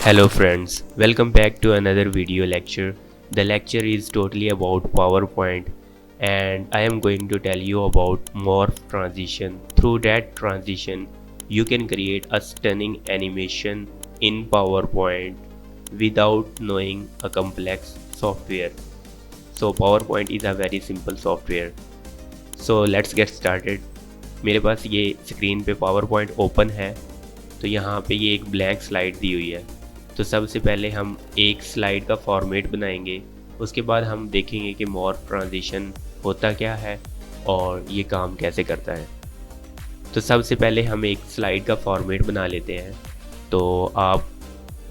Hello friends, welcome back to another video lecture. The lecture is totally about PowerPoint and I am going to tell you about morph transition. Through that transition, you can create a stunning animation in PowerPoint without knowing a complex software. So PowerPoint is a very simple software. So let's get started. मेरे पास ये screen पे PowerPoint open है, तो यहाँ पे ये एक blank slide दी हुई है। तो सबसे पहले हम एक स्लाइड का फॉर्मेट बनाएंगे, उसके बाद हम देखेंगे कि मॉर्फ ट्रांजिशन होता क्या है और ये काम कैसे करता है। तो सबसे पहले हम एक स्लाइड का फॉर्मेट बना लेते हैं। तो आप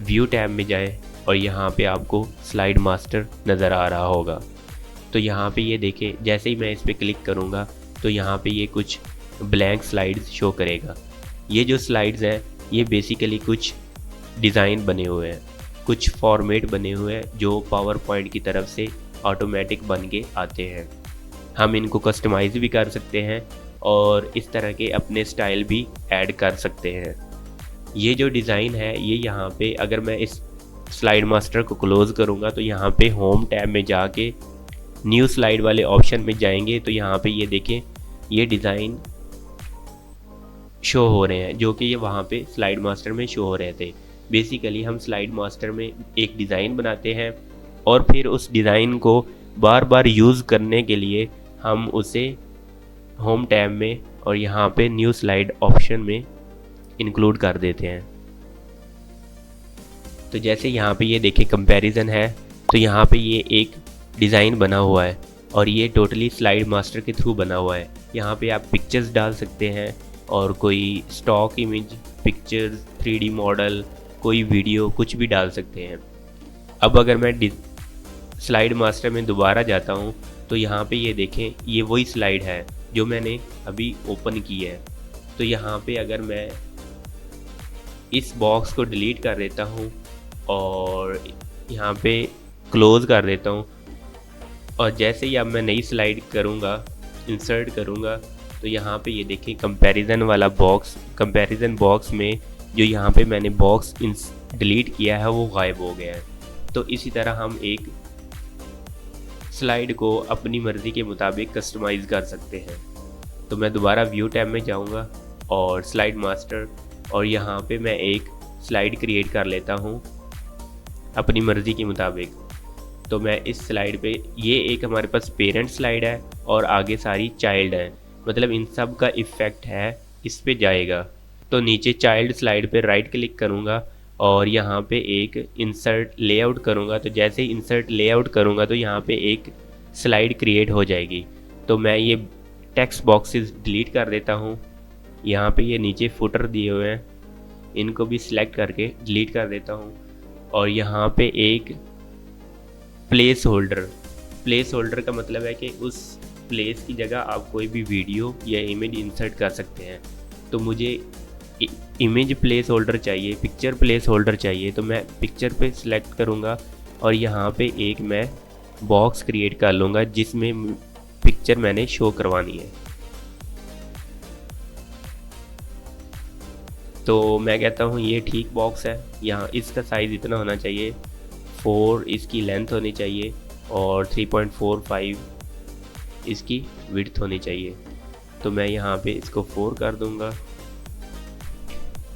व्यू टैब में जाएं और यहाँ पे आपको स्लाइड मास्टर नज़र आ रहा होगा। तो यहाँ पे ये देखें, जैसे ही मैं इस पर क्लिक करूँगा तो यहाँ पे ये कुछ ब्लैंक स्लाइड्स शो करेगा। ये जो स्लाइड्स हैं ये बेसिकली कुछ डिज़ाइन बने हुए हैं, कुछ फॉर्मेट बने हुए हैं जो पावर पॉइंट की तरफ से ऑटोमेटिक बन के आते हैं। हम इनको कस्टमाइज़ भी कर सकते हैं और इस तरह के अपने स्टाइल भी ऐड कर सकते हैं। ये जो डिज़ाइन है ये यहाँ पे अगर मैं इस स्लाइड मास्टर को क्लोज़ करूँगा तो यहाँ पे होम टैब में जाके न्यू स्लाइड वाले ऑप्शन में जाएंगे तो यहाँ पे ये देखें, ये डिज़ाइन शो हो रहे हैं जो कि ये वहाँ पे स्लाइड मास्टर में शो हो रहे थे। बेसिकली हम स्लाइड मास्टर में एक डिज़ाइन बनाते हैं और फिर उस डिज़ाइन को बार बार यूज़ करने के लिए हम उसे होम टैब में और यहाँ पे न्यू स्लाइड ऑप्शन में इंक्लूड कर देते हैं। तो जैसे यहाँ पे ये देखें कंपैरिजन है, तो यहाँ पे ये एक डिज़ाइन बना हुआ है और ये टोटली स्लाइड मास्टर के थ्रू बना हुआ है। यहाँ पे आप पिक्चर्स डाल सकते हैं और कोई stock image, pictures, 3D model, कोई वीडियो, कुछ भी डाल सकते हैं। अब अगर मैं स्लाइड मास्टर में दोबारा जाता हूँ तो यहाँ पे ये देखें, ये वही स्लाइड है जो मैंने अभी ओपन की है। तो यहाँ पे अगर मैं इस बॉक्स को डिलीट कर देता हूँ और यहाँ पे क्लोज़ कर देता हूँ और जैसे ही अब मैं नई स्लाइड करूँगा, इंसर्ट करूँगा, तो यहाँ पे ये देखें कंपैरिजन वाला बॉक्स, कंपैरिजन बॉक्स में जो यहाँ पे मैंने बॉक्स डिलीट किया है वो गायब हो गया है। तो इसी तरह हम एक स्लाइड को अपनी मर्ज़ी के मुताबिक कस्टमाइज़ कर सकते हैं। तो मैं दोबारा व्यू टैब में जाऊँगा और स्लाइड मास्टर, और यहाँ पे मैं एक स्लाइड क्रिएट कर लेता हूँ अपनी मर्ज़ी के मुताबिक। तो मैं इस स्लाइड पे, ये एक हमारे पास पेरेंट स्लाइड है और आगे सारी चाइल्ड है, मतलब इन सब का इफ़ेक्ट है इस पे जाएगा। तो नीचे चाइल्ड स्लाइड पे राइट क्लिक करूँगा और यहाँ पे एक इंसर्ट लेआउट करूँगा। तो जैसे ही इंसर्ट लेआउट करूँगा तो यहाँ पे एक स्लाइड क्रिएट हो जाएगी। तो मैं ये टेक्स्ट बॉक्सेस डिलीट कर देता हूँ। यहाँ पे ये नीचे फुटर दिए हुए हैं, इनको भी सिलेक्ट करके डिलीट कर देता हूँ और यहाँ पे एक प्लेस होल्डर का मतलब है कि उस प्लेस की जगह आप कोई भी वीडियो या इमेज इंसर्ट कर सकते हैं। तो मुझे इमेज प्लेस होल्डर चाहिए, पिक्चर प्लेस होल्डर चाहिए, तो मैं पिक्चर पे सिलेक्ट करूँगा और यहाँ पे एक मैं बॉक्स क्रिएट कर लूँगा जिसमें पिक्चर मैंने शो करवानी है। तो मैं कहता हूँ ये ठीक बॉक्स है। यहाँ इसका साइज़ इतना होना चाहिए, 4 इसकी लेंथ होनी चाहिए और 3.45 इसकी विड्थ होनी चाहिए। तो मैं यहाँ पे इसको 4 कर दूँगा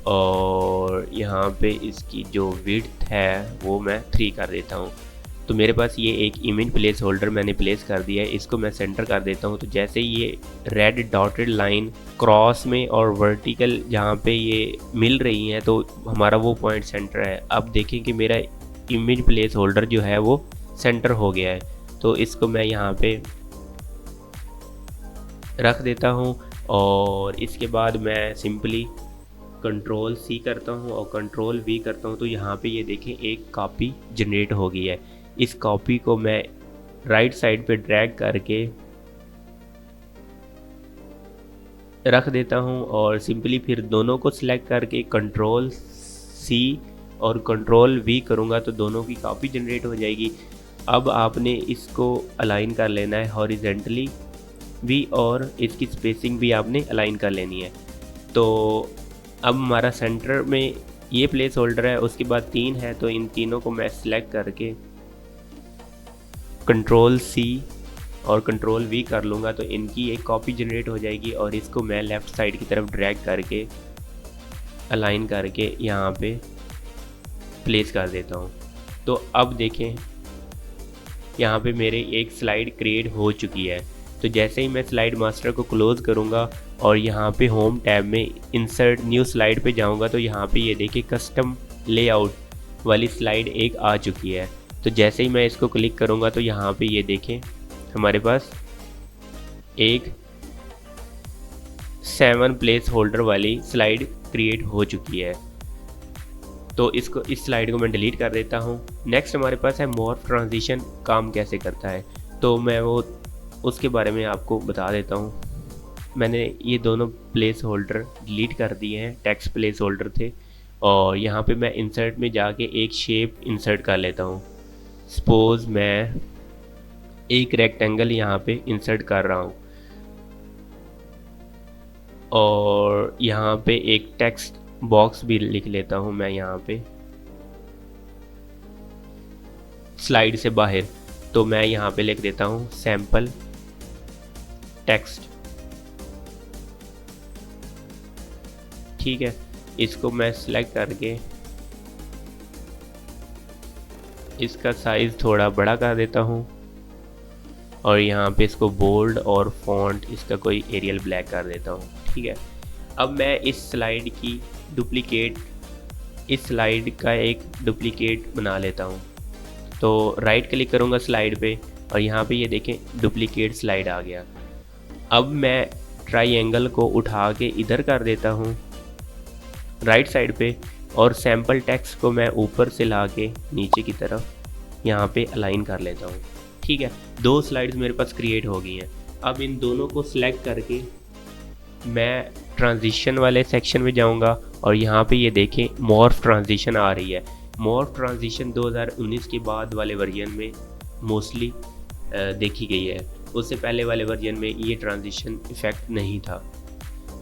और यहाँ पे इसकी जो विड्थ है वो मैं 3 कर देता हूँ। तो मेरे पास ये एक इमेज प्लेस होल्डर मैंने प्लेस कर दिया है, इसको मैं सेंटर कर देता हूँ। तो जैसे ये रेड डॉटेड लाइन क्रॉस में और वर्टिकल जहाँ पे ये मिल रही हैं तो हमारा वो पॉइंट सेंटर है। अब देखें कि मेरा इमेज प्लेस होल्डर जो है वो सेंटर हो गया है। तो इसको मैं यहाँ पे रख देता हूँ और इसके बाद मैं सिंपली Ctrl+C करता हूँ और Ctrl+V करता हूँ। तो यहाँ पे ये देखें एक कॉपी जनरेट हो गई है। इस कॉपी को मैं राइट साइड पे ड्रैग करके रख देता हूँ और सिंपली फिर दोनों को सिलेक्ट करके Ctrl+C और Ctrl+V करूँगा तो दोनों की कॉपी जनरेट हो जाएगी। अब आपने इसको अलाइन कर लेना है हॉरिजेंटली भी और इसकी स्पेसिंग भी आपने अलाइन कर लेनी है। तो अब हमारा सेंटर में ये प्लेस होल्डर है, उसके बाद 3 है, तो इन तीनों को मैं सिलेक्ट करके कंट्रोल C और कंट्रोल V कर लूँगा तो इनकी एक कॉपी जनरेट हो जाएगी और इसको मैं लेफ़्ट साइड की तरफ ड्रैग करके अलाइन करके यहाँ पे प्लेस कर देता हूँ। तो अब देखें यहाँ पे मेरे एक स्लाइड क्रिएट हो चुकी है। तो जैसे ही मैं स्लाइड मास्टर को क्लोज़ करूँगा और यहाँ पे होम टैब में इंसर्ट न्यू स्लाइड पे जाऊँगा तो यहाँ पे ये देखिए कस्टम लेआउट वाली स्लाइड एक आ चुकी है। तो जैसे ही मैं इसको क्लिक करूँगा तो यहाँ पे ये देखें हमारे पास एक 7 प्लेस होल्डर वाली स्लाइड क्रिएट हो चुकी है। तो इस स्लाइड को मैं डिलीट कर देता हूँ। नेक्स्ट हमारे पास है मॉर्फ ट्रांजिशन काम कैसे करता है, तो मैं वो उसके बारे में आपको बता देता हूँ। मैंने ये दोनों प्लेस होल्डर डिलीट कर दिए हैं, टेक्स्ट प्लेस होल्डर थे, और यहाँ पे मैं इंसर्ट में जाके एक शेप इंसर्ट कर लेता हूँ। सपोज़ मैं एक रेक्टेंगल यहाँ पे इंसर्ट कर रहा हूँ और यहाँ पे एक टेक्स्ट बॉक्स भी लिख लेता हूँ मैं यहाँ पे स्लाइड से बाहर। तो मैं यहाँ पे लिख देता हूँ सैम्पल टेक्स्ट, ठीक है। इसको मैं सिलेक्ट करके इसका साइज़ थोड़ा बड़ा कर देता हूँ और यहाँ पे इसको बोल्ड और फॉन्ट इसका कोई एरियल ब्लैक कर देता हूँ, ठीक है। अब मैं इस स्लाइड का एक डुप्लीकेट बना लेता हूँ। तो राइट क्लिक करूँगा स्लाइड पे और यहाँ पे ये देखें डुप्लीकेट स्लाइड आ गया। अब मैं ट्राइएंगल को उठा के इधर कर देता हूँ राइट साइड पे और सैम्पल टेक्स्ट को मैं ऊपर से ला के नीचे की तरफ यहाँ पे अलाइन कर लेता हूँ, ठीक है। 2 स्लाइड्स मेरे पास क्रिएट हो गई हैं। अब इन दोनों को सिलेक्ट करके मैं ट्रांजिशन वाले सेक्शन में जाऊंगा और यहाँ पे ये देखें मॉर्फ ट्रांजिशन आ रही है। मॉर्फ ट्रांजिशन 2019 के बाद वाले वर्जन में मोस्टली देखी गई है, उससे पहले वाले वर्जन में ये ट्रांजिशन इफ़ेक्ट नहीं था।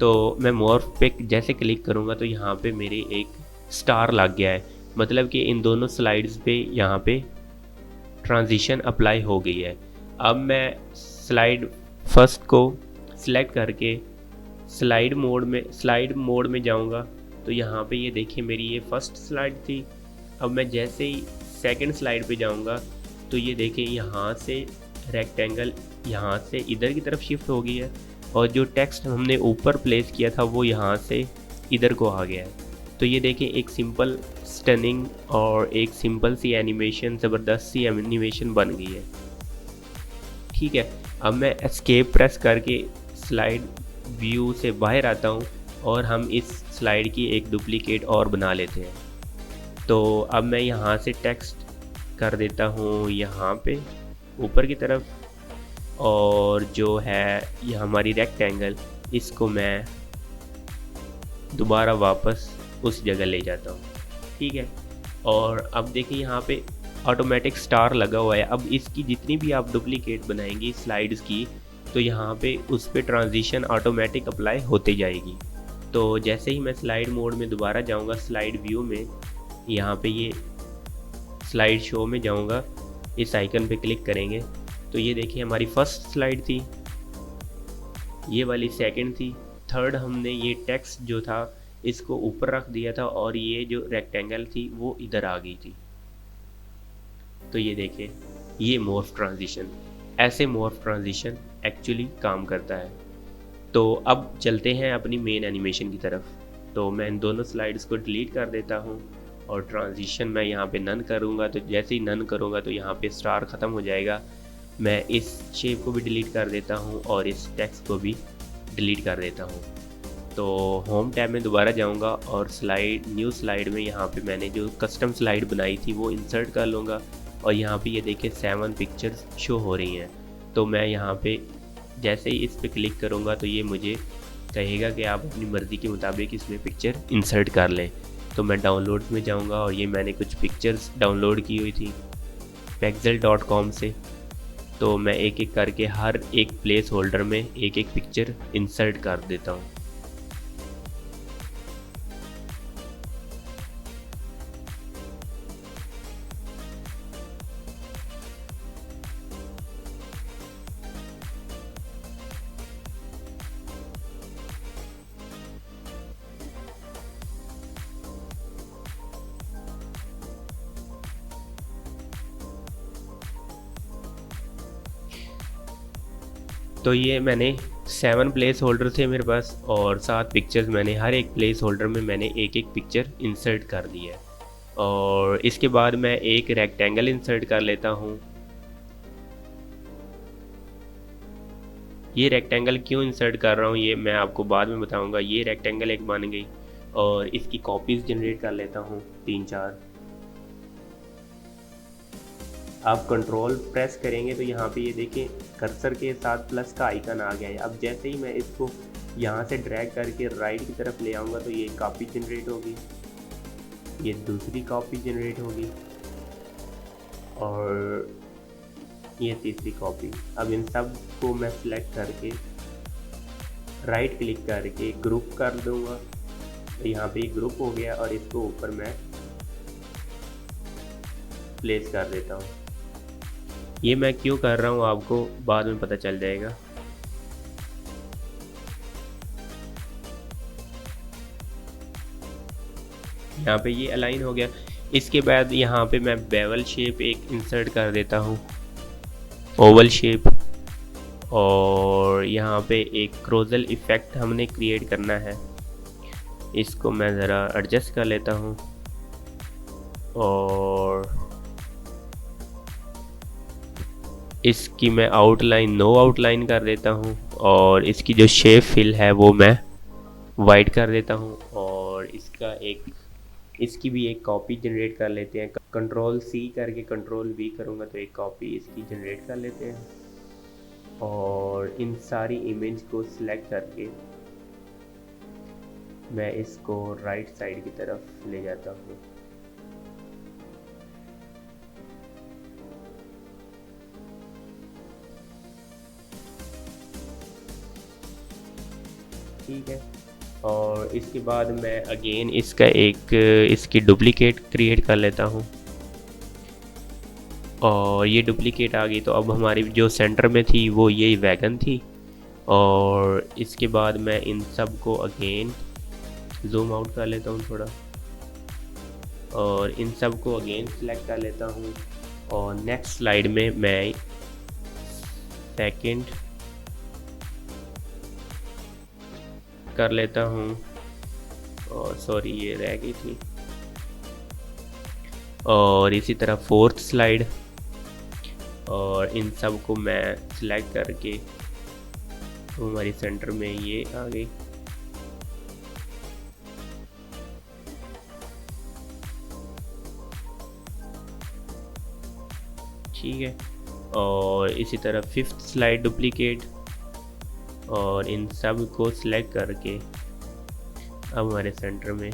तो मैं मॉर्फ पे जैसे क्लिक करूँगा तो यहाँ पे मेरे एक स्टार लग गया है, मतलब कि इन दोनों स्लाइड्स पे यहाँ पे ट्रांजिशन अप्लाई हो गई है। अब मैं स्लाइड फर्स्ट को सिलेक्ट करके स्लाइड मोड में जाऊंगा तो यहाँ पे ये देखिए मेरी ये फर्स्ट स्लाइड थी। अब मैं जैसे ही सेकंड स्लाइड पे जाऊंगा तो ये देखिए यहाँ से रेक्टेंगल यहाँ से इधर की तरफ शिफ्ट हो गई है और जो टेक्स्ट हमने ऊपर प्लेस किया था वो यहाँ से इधर को आ गया है। तो ये देखिए एक सिंपल स्टनिंग और एक सिंपल सी एनिमेशन, ज़बरदस्त सी एनिमेशन बन गई है, ठीक है। अब मैं एस्केप प्रेस करके स्लाइड व्यू से बाहर आता हूँ और हम इस स्लाइड की एक डुप्लीकेट और बना लेते हैं। तो अब मैं यहाँ से टेक्स्ट कर देता हूँ यहाँ पे ऊपर की तरफ और जो है ये हमारी रेक्टेंगल इसको मैं दोबारा वापस उस जगह ले जाता हूँ, ठीक है। और अब देखिए यहाँ पे ऑटोमेटिक स्टार लगा हुआ है। अब इसकी जितनी भी आप डुप्लीकेट बनाएंगी स्लाइड्स की तो यहाँ पे उस पर ट्रांजिशन ऑटोमेटिक अप्लाई होते जाएगी। तो जैसे ही मैं स्लाइड मोड में दोबारा जाऊँगा स्लाइड व्यू में, यहाँ पे ये स्लाइड शो में जाऊँगा, इस आइकन पे क्लिक करेंगे तो ये देखिए हमारी फर्स्ट स्लाइड थी, ये वाली सेकंड थी, थर्ड हमने ये टेक्स्ट जो था इसको ऊपर रख दिया था और ये जो रेक्टेंगल थी वो इधर आ गई थी। तो ये देखिए ये मॉर्फ ट्रांजिशन, ऐसे मॉर्फ ट्रांजिशन एक्चुअली काम करता है। तो अब चलते हैं अपनी मेन एनिमेशन की तरफ। तो मैं इन दोनों स्लाइड्स को डिलीट कर देता हूँ और ट्रांजिशन मैं यहाँ पे नन करूँगा। तो जैसे ही नन करूँगा तो यहाँ पे स्टार ख़त्म हो जाएगा। मैं इस शेप को भी डिलीट कर देता हूँ और इस टेक्स्ट को भी डिलीट कर देता हूँ। तो होम टैब में दोबारा जाऊँगा और न्यू स्लाइड में यहाँ पे मैंने जो कस्टम स्लाइड बनाई थी वो इंसर्ट कर लूँगा और यहाँ पे ये देखिए 7 पिक्चर्स शो हो रही हैं। तो मैं यहाँ पे जैसे ही इस पे क्लिक करूँगा तो ये मुझे कहेगा कि आप अपनी मर्ज़ी के मुताबिक इसमें पिक्चर इंसर्ट कर लें। तो मैं डाउनलोड्स में जाऊँगा और ये मैंने कुछ पिक्चर्स डाउनलोड की हुई थी pexel.com से। तो मैं एक एक करके हर एक प्लेस होल्डर में एक एक पिक्चर इंसर्ट कर देता हूँ। तो ये मैंने 7 प्लेस होल्डर थे मेरे पास और 7 पिक्चर्स मैंने हर एक प्लेस होल्डर में मैंने एक एक पिक्चर इंसर्ट कर दिया है। और इसके बाद मैं एक रेक्टेंगल इंसर्ट कर लेता हूँ। ये रेक्टेंगल क्यों इंसर्ट कर रहा हूँ ये मैं आपको बाद में बताऊँगा। ये रेक्टेंगल एक बन गई और इसकी कॉपीज़ जनरेट कर लेता हूँ 3-4। आप कंट्रोल प्रेस करेंगे तो यहाँ पे ये देखें कर्सर के साथ प्लस का आइकन आ गया है। अब जैसे ही मैं इसको यहाँ से ड्रैग करके राइट की तरफ ले आऊँगा तो ये कॉपी जनरेट होगी, ये दूसरी कॉपी जनरेट होगी और ये तीसरी कॉपी। अब इन सब को मैं सिलेक्ट करके राइट क्लिक करके ग्रुप कर दूँगा तो यहाँ पे ग्रुप हो गया और इसको ऊपर मैं प्लेस कर देता हूँ। ये मैं क्यों कर रहा हूँ आपको बाद में पता चल जाएगा। यहाँ पे ये अलाइन हो गया। इसके बाद यहाँ पे मैं बेवल शेप एक इंसर्ट कर देता हूँ, ओवल शेप। और यहाँ पे एक क्रोजल इफ़ेक्ट हमने क्रिएट करना है, इसको मैं ज़रा एडजस्ट कर लेता हूँ और इसकी मैं आउटलाइन नो आउटलाइन कर देता हूँ और इसकी जो शेप फिल है वो मैं वाइट कर देता हूँ। और इसकी भी एक कॉपी जनरेट कर लेते हैं। कंट्रोल C करके कंट्रोल V करूँगा तो एक कॉपी इसकी जनरेट कर लेते हैं और इन सारी इमेज को सिलेक्ट करके मैं इसको राइट साइड की तरफ ले जाता हूँ। ठीक है। और इसके बाद मैं अगेन इसकी डुप्लीकेट क्रिएट कर लेता हूँ और ये डुप्लीकेट आ गई। तो अब हमारी जो सेंटर में थी वो ये वैगन थी। और इसके बाद मैं इन सब को अगेन जूम आउट कर लेता हूँ थोड़ा और इन सब को अगेन सिलेक्ट कर लेता हूँ और नेक्स्ट स्लाइड में मैं सेकंड कर लेता हूँ और सॉरी ये रह गई थी। और इसी तरह फोर्थ स्लाइड और इन सब को मैं सिलेक्ट करके तो हमारी सेंटर में ये आ गई। ठीक है। और इसी तरह फिफ्थ स्लाइड डुप्लीकेट और इन सब को सिलेक्ट करके अब हमारे सेंटर में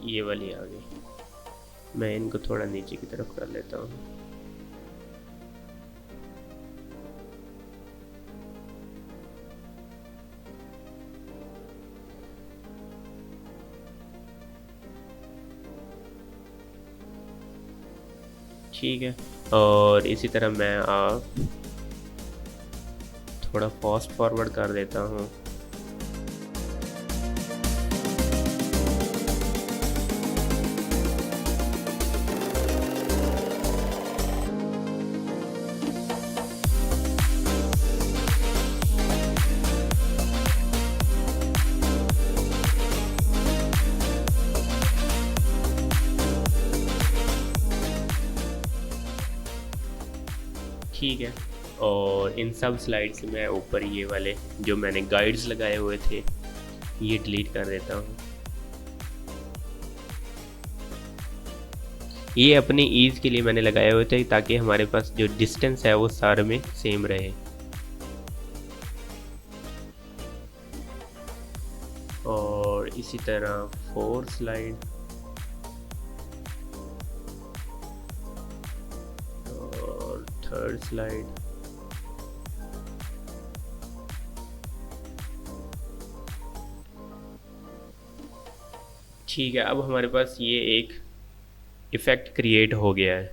ये वाली आ गई। मैं इनको थोड़ा नीचे की तरफ कर लेता हूँ। ठीक है। और इसी तरह मैं थोड़ा फास्ट फॉरवर्ड कर देता हूँ। ठीक है। और इन सब स्लाइड्स में ऊपर ये वाले जो मैंने गाइड्स लगाए हुए थे ये डिलीट कर देता हूँ। ये अपनी ईज़ के लिए मैंने लगाए हुए थे ताकि हमारे पास जो डिस्टेंस है वो सारे में सेम रहे। और इसी तरह फोर्थ स्लाइड और थर्ड स्लाइड। ठीक है। अब हमारे पास ये एक इफ़ेक्ट क्रिएट हो गया है।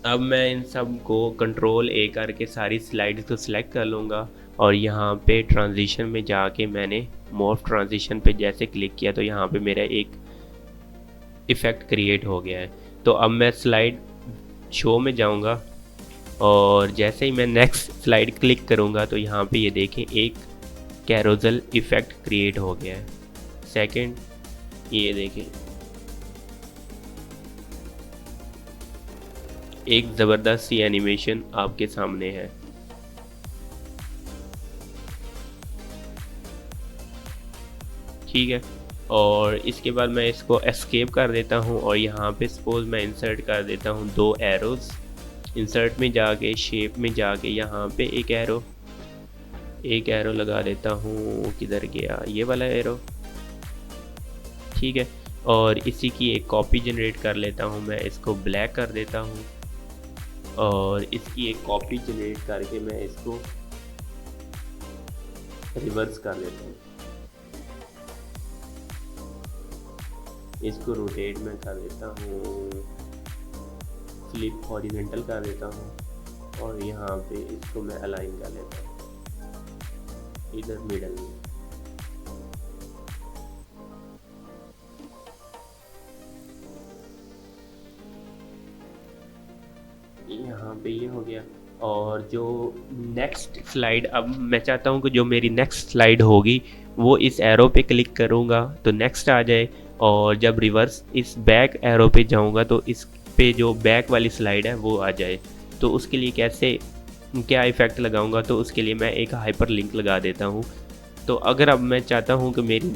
अब मैं इन सब को कंट्रोल A करके सारी स्लाइड्स को सिलेक्ट कर लूँगा और यहाँ पे ट्रांजिशन में जाके मैंने मॉर्फ ट्रांजिशन पे जैसे क्लिक किया तो यहाँ पे मेरा एक इफ़ेक्ट क्रिएट हो गया है। तो अब मैं स्लाइड शो में जाऊंगा और जैसे ही मैं नेक्स्ट स्लाइड क्लिक करूंगा तो यहाँ पे ये देखें एक कैरोजल इफ़ेक्ट क्रिएट हो गया है। सेकंड, ये देखें एक ज़बरदस्त सी एनिमेशन आपके सामने है। ठीक है, और इसके बाद मैं इसको एस्केप कर देता हूँ और यहाँ पे सपोज मैं इंसर्ट कर देता हूँ 2 एरोज़। इंसर्ट में जाके शेप में जाके यहाँ पे एक एरो लगा देता हूँ। किधर गया ये वाला एरो? ठीक है, और इसी की एक कॉपी जनरेट कर लेता हूँ। मैं इसको ब्लैक कर देता हूँ और इसकी एक कॉपी जनरेट करके मैं इसको रिवर्स कर लेता हूँ। इसको रोटेट में कर देता हूँ, फ्लिप हॉरिजॉन्टल कर देता हूँ और यहाँ पे इसको मैं अलाइन कर लेता हूँ इधर मिडल में। यहाँ पे ये हो गया। और जो नेक्स्ट स्लाइड, अब मैं चाहता हूँ कि जो मेरी नेक्स्ट स्लाइड होगी वो इस एरो पे क्लिक करूँगा तो नेक्स्ट आ जाए, और जब रिवर्स इस बैक एरो पे जाऊँगा तो इस पे जो बैक वाली स्लाइड है वो आ जाए। तो उसके लिए क्या इफ़ेक्ट लगाऊंगा, तो उसके लिए मैं एक हाइपर लिंक लगा देता हूँ। तो अगर अब मैं चाहता हूँ कि मेरी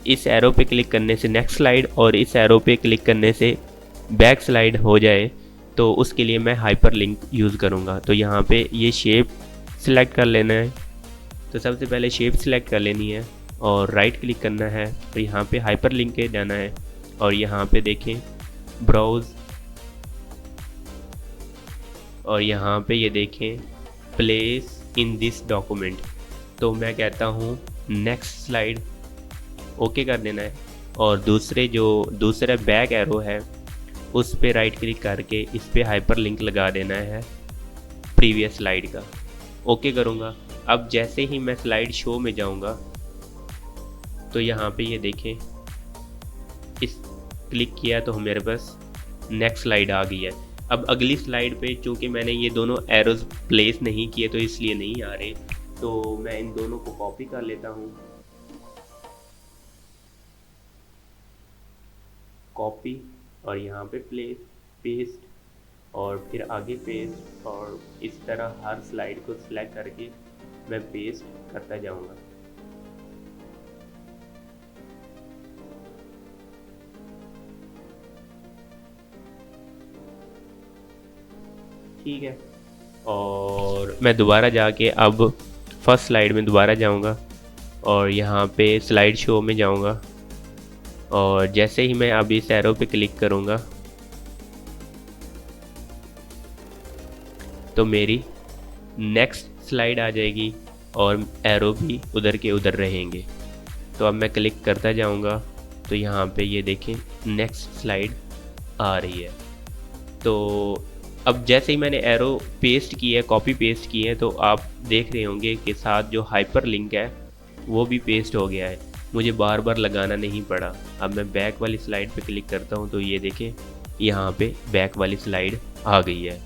इस एरो पे क्लिक करने से नेक्स्ट स्लाइड और इस एरो पे क्लिक करने से बैक स्लाइड हो जाए, तो उसके लिए मैं हाइपर लिंक यूज़ करूँगा। तो यहाँ पे ये शेप सिलेक्ट कर लेना है। तो सबसे पहले शेप सिलेक्ट कर लेनी है और राइट क्लिक करना है, तो यहाँ पे हाइपर लिंक के जाना है और यहाँ पे देखें ब्राउज़, और यहाँ पे ये देखें प्लेस इन दिस डॉक्यूमेंट। तो मैं कहता हूँ नेक्स्ट स्लाइड ओके कर देना है और दूसरा बैक एरो है उस पे राइट क्लिक करके इस पे हाइपर लिंक लगा देना है प्रीवियस स्लाइड का। ओके करूँगा। अब जैसे ही मैं स्लाइड शो में जाऊँगा तो यहाँ पे ये देखें इस क्लिक किया तो मेरे पास नेक्स्ट स्लाइड आ गई है। अब अगली स्लाइड पे चूँकि मैंने ये दोनों एरोज प्लेस नहीं किए तो इसलिए नहीं आ रहे, तो मैं इन दोनों को कॉपी कर लेता हूँ, कॉपी और यहाँ पे प्लेस पेस्ट और फिर आगे पेस्ट, और इस तरह हर स्लाइड को सिलेक्ट करके मैं पेस्ट करता जाऊँगा। ठीक है, और मैं दोबारा जाके अब फर्स्ट स्लाइड में दोबारा जाऊंगा और यहाँ पे स्लाइड शो में जाऊंगा और जैसे ही मैं अब इस एरो पे क्लिक करूंगा तो मेरी नेक्स्ट स्लाइड आ जाएगी और एरो भी उधर के उधर रहेंगे। तो अब मैं क्लिक करता जाऊंगा तो यहाँ पे ये देखें नेक्स्ट स्लाइड आ रही है। तो अब जैसे ही मैंने एरो पेस्ट की है, कॉपी पेस्ट की है, तो आप देख रहे होंगे कि साथ जो हाइपर लिंक है वो भी पेस्ट हो गया है, मुझे बार बार लगाना नहीं पड़ा। अब मैं बैक वाली स्लाइड पे क्लिक करता हूँ तो ये देखें यहाँ पे बैक वाली स्लाइड आ गई है।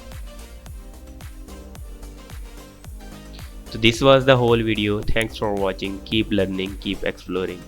तो this was the whole video. Thanks for watching. Keep learning, keep exploring.